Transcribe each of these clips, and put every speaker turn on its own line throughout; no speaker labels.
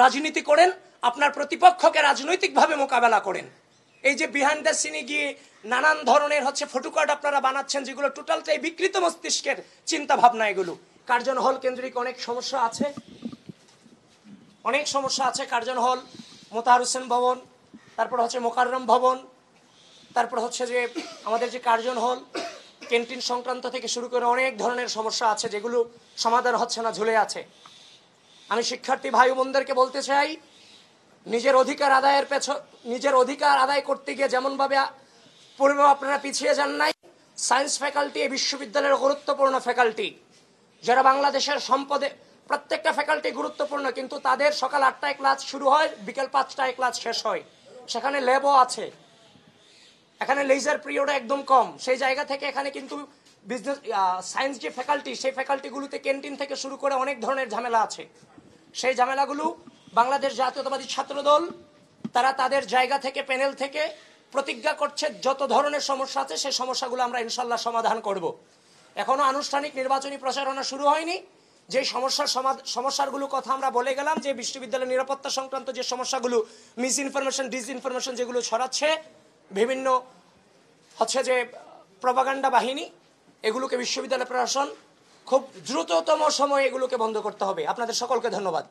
রাজনীতি করেন, আপনার প্রতিপক্ষকে রাজনৈতিকভাবে মোকাবেলা করেন। এই যে বিহাইন্ড দ্য সিনে গিয়ে নানান ধরনের ফটোকার্ড আপনারা বানাচ্ছেন, যেগুলো টোটালটাই বিকৃত মস্তিষ্কের চিন্তা ভাবনা। এগুলো কার্জন হল কেন্দ্রিক অনেক সমস্যা আছে, কার্জন হল, মোতাহার হোসেন ভবন, তারপর মোকাররম ভবন, তারপর যে আমাদের যে কার্জন হল, ক্যান্টিন সংক্রান্ত থেকে শুরু করে অনেক ধরনের সমস্যা আছে, যেগুলো সমাধান হচ্ছে না, ঝুলে আছে। আমি শিক্ষার্থী ভাই বোনদেরকে বলতে চাই, নিজের অধিকার আদায় করতে গিয়ে যেমনভাবে পূর্বেও আপনারা পিছিয়ে যান নাই। সায়েন্স ফ্যাকাল্টি এই বিশ্ববিদ্যালয়ের গুরুত্বপূর্ণ ফ্যাকাল্টি, যারা বাংলাদেশের সম্পদে, প্রত্যেকটা ফ্যাকাল্টি গুরুত্বপূর্ণ, কিন্তু তাদের সকাল 8টায় ক্লাস শুরু হয়, বিকেল 5টায় ক্লাস শেষ হয়। সেখানে ল্যাবও আছে, এখানে লেজার পিরিয়ড একদম কম। সেই জায়গা থেকে এখানে কিন্তু বিজনেস সায়েন্স যে ফ্যাকাল্টি, সেই ফ্যাকাল্টিগুলোতে ক্যান্টিন থেকে শুরু করে অনেক ধরনের ঝামেলা আছে। সেই ঝামেলাগুলো বাংলাদেশ জাতীয়তাবাদী ছাত্রদল তারা তাদের জায়গা থেকে, প্যানেল থেকে প্রতিজ্ঞা করছে, যত ধরনের সমস্যা আছে সেই সমস্যাগুলো আমরা ইনশাল্লাহ সমাধান করব। এখনো আনুষ্ঠানিক নির্বাচনী প্রচারণা শুরু হয়নি। যে সমস্যাগুলো কথা আমরা বলে গেলাম, যে বিশ্ববিদ্যালয়ের নিরাপত্তা সংক্রান্ত যে সমস্যাগুলো, মিস ইনফরমেশন, ডিসইনফরমেশন যেগুলো ছড়াচ্ছে বিভিন্ন যে প্রপাগান্ডা বাহিনী, এগুলোকে বিশ্ববিদ্যালয় প্রশাসন খুব দ্রুততম সময়ে এগুলোকে বন্ধ করতে হবে। আপনাদের সকলকে ধন্যবাদ।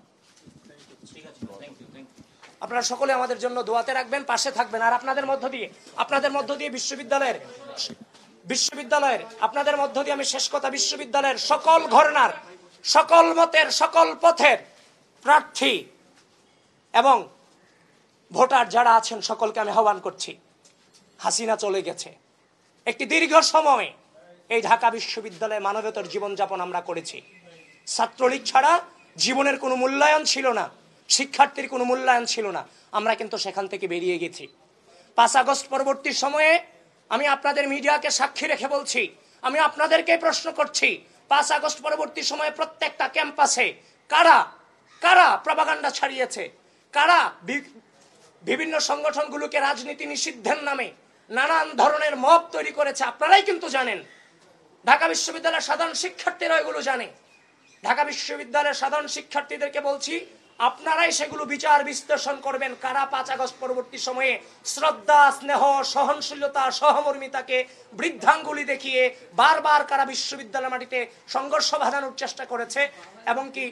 আপনারা সকলে আমাদের জন্য দোয়াতে রাখবেন, পাশে থাকবেন। আর আপনাদের মধ্য দিয়ে বিশ্ববিদ্যালয়ের আপনাদের মধ্য দিয়ে আমি শেষ কথা, বিশ্ববিদ্যালয়ের সকল ঘরানার, সকল মতের, সকল পথের প্রার্থী এবং ভোটার যারা আছেন সকলকে আমি আহ্বান করছি। হাসিনা চলে গেছে, একটি দীর্ঘ সময় এই ঢাকা বিশ্ববিদ্যালয়ে মানবতার জীবনযাপন আমরা করেছি। ছাত্রলীগ ছাড়া জীবনের কোনো মূল্যায়ন ছিল না, শিক্ষার্থীর কোনো মূল্যায়ন ছিল না। আমরা কিন্তু সেখান থেকে বেরিয়ে গেছি। 5 আগস্ট পরবর্তী সময়ে আমি আপনাদের মিডিয়াকে সাক্ষী রেখে বলছি, আমি আপনাদেরকে প্রশ্ন করছি, 5 আগস্ট পরবর্তী সময়ে প্রত্যেকটা ক্যাম্পাসে কারা প্রপাগান্ডা ছড়িয়েছে, কারা বিভিন্ন সংগঠনগুলোকে রাজনীতি নিষিদ্ধের নামে নানান ধরনের মব তৈরি করেছে, আপনারাই কিন্তু জানেন। ঢাকা বিশ্ববিদ্যালয়ের সাধারণ শিক্ষার্থীরা এগুলো জানে। ঢাকা বিশ্ববিদ্যালয়ের সাধারণ শিক্ষার্থীদেরকে বলছি, আপনারাই সেগুলো বিচার বিশ্লেষণ করবেন। কারা 5 আগস্ট পরবর্তী সময়ে শ্রদ্ধা, স্নেহ, সহনশীলতা, সহমর্মিতাকে বৃদ্ধাঙ্গুলি দেখিয়ে বারবার কারা বিশ্ববিদ্যালয় মাটিতে সংঘর্ষ বাঁধানোর চেষ্টা করেছে এবং কি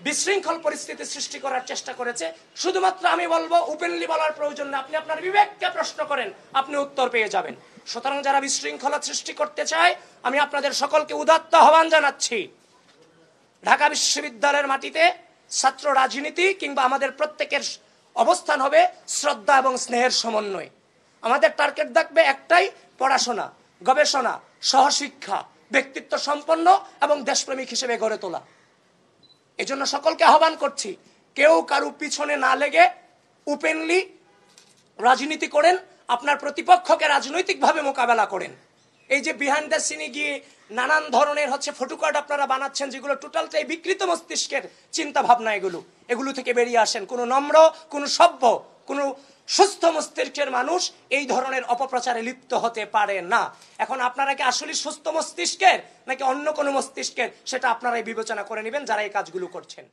বিশৃঙ্খল পরিস্থিতি সৃষ্টি করার চেষ্টা করেছে। শুধুমাত্র আমি বলবো, ওপেনলি বলার প্রয়োজন না, আপনি আপনার বিবেককে প্রশ্ন করেন, আপনি উত্তর পেয়ে যাবেন। সুতরাং যারা বিশৃঙ্খলা সৃষ্টি করতে চায়, আমি আপনাদের সকলকে উদাত্ত আহ্বান জানাচ্ছি, ঢাকা বিশ্ববিদ্যালয়ের মাটিতে ছাত্র রাজনীতি কিংবা আমাদের প্রত্যেকের অবস্থান হবে শ্রদ্ধা এবং স্নেহের সমন্বয়। আমাদের টার্গেট থাকবে একটাই, পড়াশোনা, গবেষণা, সহশিক্ষা, ব্যক্তিত্ব সম্পন্ন এবং দেশপ্রেমিক হিসেবে গড়ে তোলা। এজন্য সকলকে আহ্বান করছি, কেউ কারো পিছনে না লেগে ওপেনলি রাজনীতি করেন, আপনার প্রতিপক্ষকে রাজনৈতিকভাবে মোকাবেলা করেন। এই যে বিহাইন্ড দ্য সিনে গিয়ে নানান ধরনের ফটোকার্ড আপনারা বানাচ্ছেন, যেগুলো টোটালটাই বিকৃত মস্তিষ্কের চিন্তা ভাবনা, এগুলো থেকে বেরিয়ে আসেন। কোনো নম্র, কোনো সভ্য, কোনো সুস্থ মস্তিষ্কের মানুষ এই ধরনের অপপ্রচারে লিপ্ত হতে পারে না। এখন আপনারা কি আসলে সুস্থ মস্তিষ্কের নাকি অন্য কোনো মস্তিষ্কের, সেটা আপনারাই বিবেচনা করে নেবেন যারা এই কাজগুলো করছেন।